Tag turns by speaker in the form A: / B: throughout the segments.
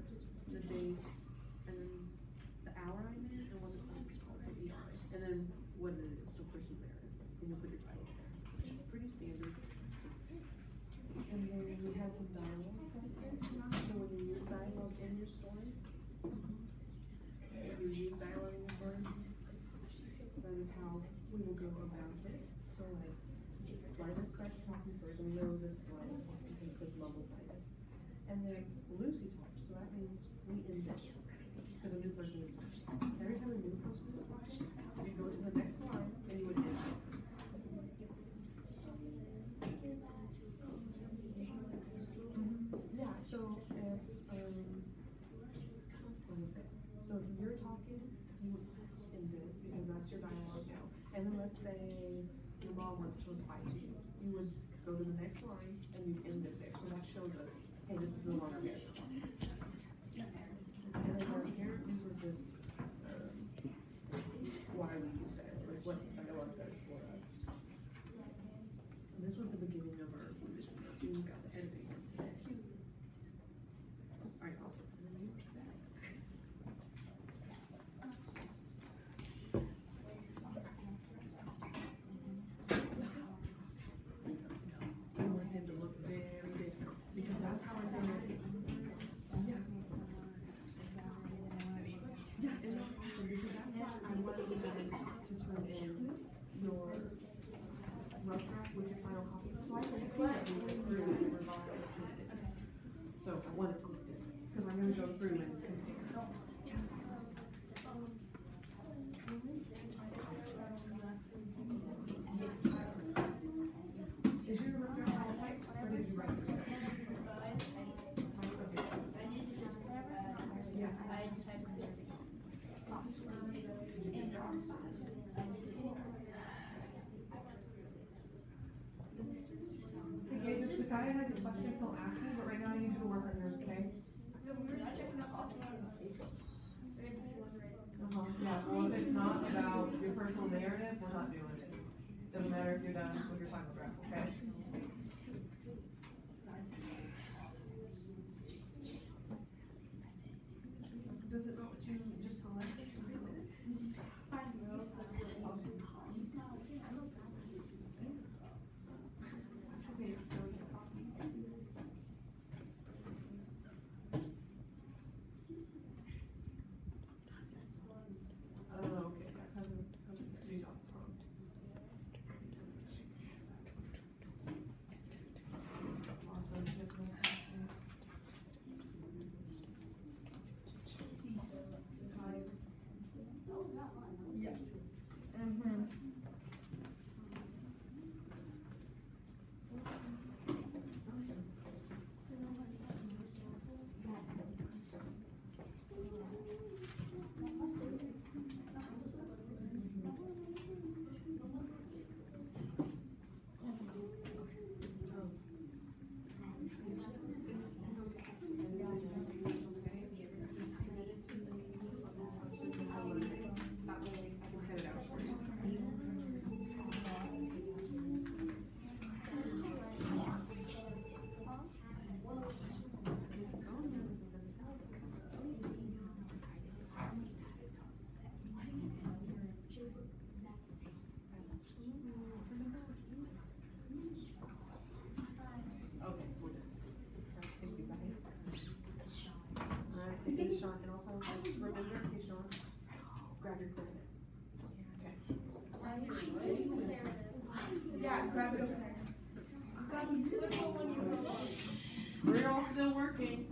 A: put the date, and then the hour I'm in, and what the class is called, so EI, and then what it is, so personal narrative, and you put your title there, which is pretty standard. And then we had some dialogue practice, so when you use dialogue in your story, you use dialogue in your story, that is how we will go about it. So like, Linus starts talking first, and we know this is Linus talking because it says level Linus. And then Lucy talks, so that means we end it, because a new person is talking. Every time a new person is talking, you go to the next line, and you would end it. Yeah, so if, what is it? So if you're talking, you would end it, because that's your dialogue now. And then let's say your mom wants to reply to you. You would go to the next line, and you end it there. So that shows us, hey, this is no longer here. And then our characters were just, why we use dialogue, like what dialogue does for us. And this was the beginning of our revision. We got the editing one today. Alright, awesome. And then you were set. I want him to look very different, because that's how I say it. Yeah. Yeah, and that's awesome, because that's why I wanted you guys to turn in your rough draft with your final copy, so I can see that we went through and revised. So I want it to look different, because I'm gonna go through and compare. Yes. Is your rough draft typed, or did you write yourself? If the guy has a question, he'll ask me, but right now I need you to work on yours, okay? Yeah, well, if it's not about your personal narrative, we're not doing it. Doesn't matter if you're done with your final draft, okay? Does it not what you just select this and submit it? Okay, so oh, okay, that doesn't, do not wrong. Awesome. Yeah. Mm-hmm. Okay, we're done. Thank you, Becky. Alright, hey Sean, and also remember, hey Sean, grab your clip. Okay. Yeah, grab it over there. We're all still working.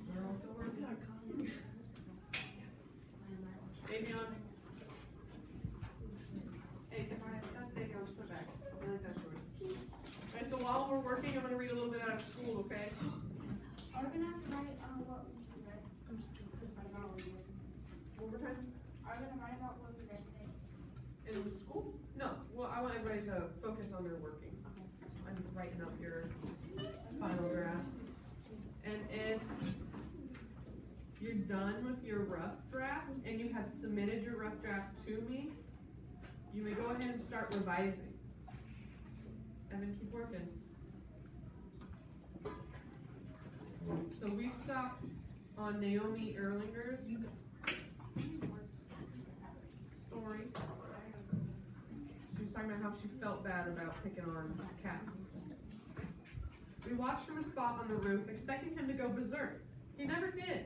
A: We're all still working. Davion. Hey, Sophia, that's Davion, just put it back. I like that's yours. Alright, so while we're working, I'm gonna read a little bit out of school, okay?
B: Are we gonna have to write what we read?
A: One more time?
B: Are we gonna write about what we read today?
A: In school? No, well, I want everybody to focus on their working. I'm writing up your final draft. And if you're done with your rough draft and you have submitted your rough draft to me, you may go ahead and start revising. And then keep working.
C: So we stopped on Naomi Erlinger's story. She was talking about how she felt bad about picking on Cat. We watched from a spot on the roof, expecting him to go berserk. He never did.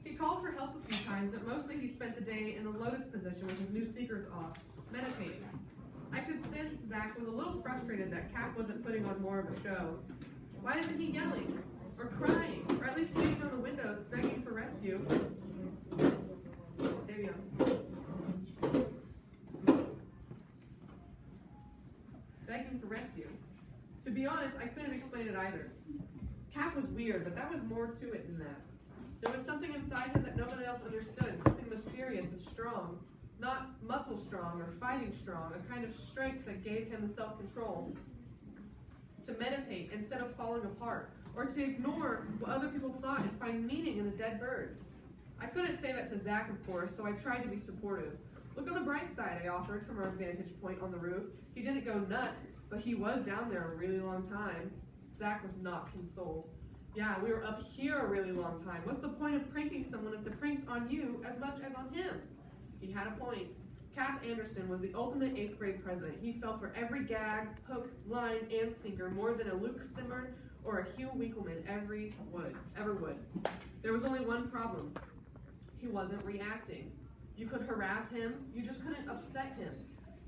C: He called for help a few times, but mostly he spent the day in the lotus position with his new sneakers off, meditating. I could sense Zach was a little frustrated that Cap wasn't putting on more of a show. Why isn't he yelling? Or crying? Or at least beating on the windows, begging for rescue? Davion. Begging for rescue. To be honest, I couldn't explain it either. Cap was weird, but that was more to it than that. There was something inside him that nobody else understood, something mysterious and strong. Not muscle strong or fighting strong, a kind of strength that gave him the self-control to meditate instead of falling apart, or to ignore what other people thought and find meaning in a dead bird. I couldn't say that to Zach, of course, so I tried to be supportive. Look on the bright side, I offered from our vantage point on the roof. He didn't go nuts, but he was down there a really long time. Zach was not consoled. Yeah, we were up here a really long time. What's the point of pranking someone if the prank's on you as much as on him? He had a point. Cap Anderson was the ultimate 8th grade president. He fell for every gag, hook, line, and sinker more than a Luke Simmerd or a Hugh Winkleman ever would. There was only one problem. He wasn't reacting. You could harass him, you just couldn't upset him.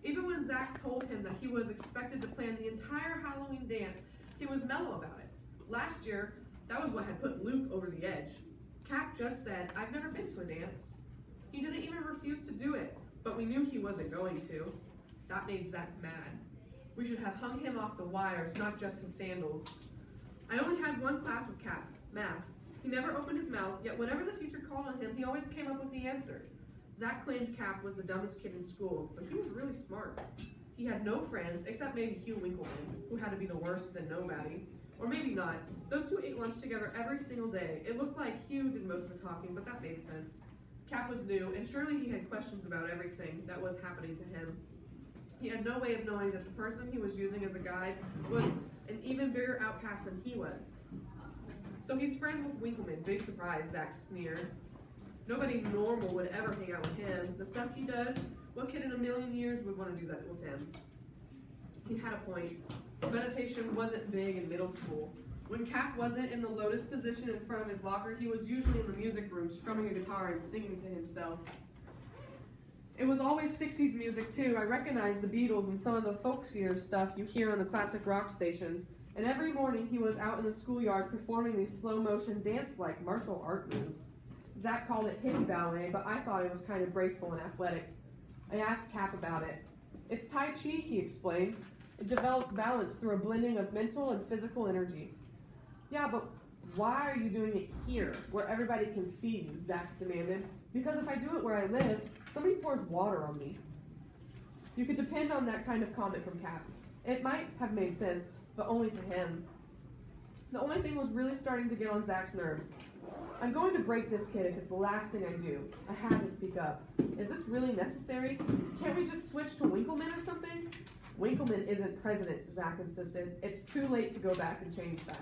C: Even when Zach told him that he was expected to plan the entire Halloween dance, he was mellow about it. Last year, that was what had put Luke over the edge. Cap just said, "I've never been to a dance." He didn't even refuse to do it, but we knew he wasn't going to. That made Zach mad. We should have hung him off the wires, not just his sandals. I only had one class with Cap, math. He never opened his mouth, yet whenever the teacher called on him, he always came up with the answer. Zach claimed Cap was the dumbest kid in school, but he was really smart. He had no friends, except maybe Hugh Winkleman, who had to be the worst than nobody. Or maybe not. Those two ate lunch together every single day. It looked like Hugh did most of the talking, but that made sense. Cap was new, and surely he had questions about everything that was happening to him. He had no way of knowing that the person he was using as a guide was an even bigger outcast than he was. So he's friends with Winkleman. Big surprise, Zach sneered. Nobody normal would ever hang out with him. The stuff he does, what kid in a million years would want to do that with him? He had a point. Meditation wasn't big in middle school. When Cap wasn't in the lotus position in front of his locker, he was usually in the music room strumming a guitar and singing to himself. It was always 60s music too. I recognized the Beatles and some of the folksier stuff you hear on the classic rock stations. And every morning he was out in the schoolyard performing these slow-motion dance-like martial art moves. Zach called it hippie ballet, but I thought it was kind of graceful and athletic. I asked Cap about it. It's Tai Chi, he explained. It develops balance through a blending of mental and physical energy. Yeah, but why are you doing it here, where everybody can see you? Zach demanded. Because if I do it where I live, somebody pours water on me. You could depend on that kind of comment from Cap. It might have made sense, but only to him. The only thing was really starting to get on Zach's nerves. I'm going to break this kid if it's the last thing I do. I had to speak up. Is this really necessary? Can't we just switch to Winkleman or something? Winkleman isn't president, Zach insisted. It's too late to go back and change that.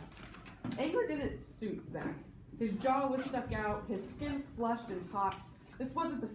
C: Anger didn't suit Zach. His jaw was stuck out, his skin flushed and taut. This wasn't the